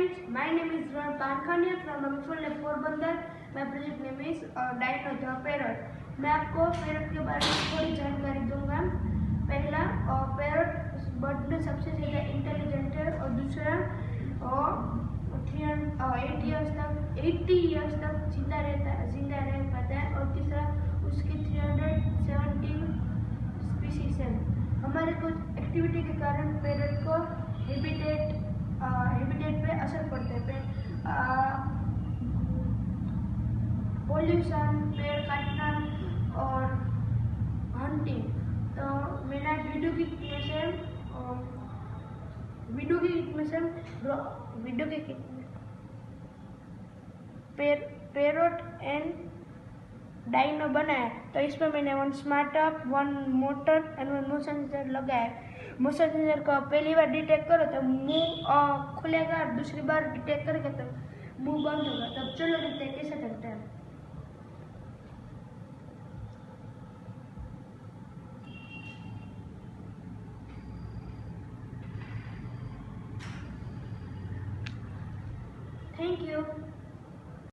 friends, my name is Pankhaniya from WeDo Porbandar. My project name is Dino the parrot. मैं आपको parrot के बारे में थोड़ी जानकारी दूंगा। पहला, पैरट बर्ड में सबसे ज़्यादा इंटेलिजेंट है और दूसरा 80 इयर्स तक जिंदा रह पाता है और तीसरा उसकी 317 स्पीसीज है। हमारे कुछ एक्टिविटी के कारण पैरट को हैबिटेट पे असर पड़ता है। पॉल्यूशन, पेड़ काटना और हंटिंग। तो मैंने वीडियो की पैरट एंड डाइनो बनाया। तो इसमें मैंने 1 smart up, 1 motor and 1 motion sensor लगाया। मोशन सेंसर को पहली बार डिटेक्ट करो तो मुंह खुलेगा, दूसरी बार डिटेक्ट करेगा तो मुंह बंद होगा। तब चलो देखते हैं कैसे चलता है। Thank you.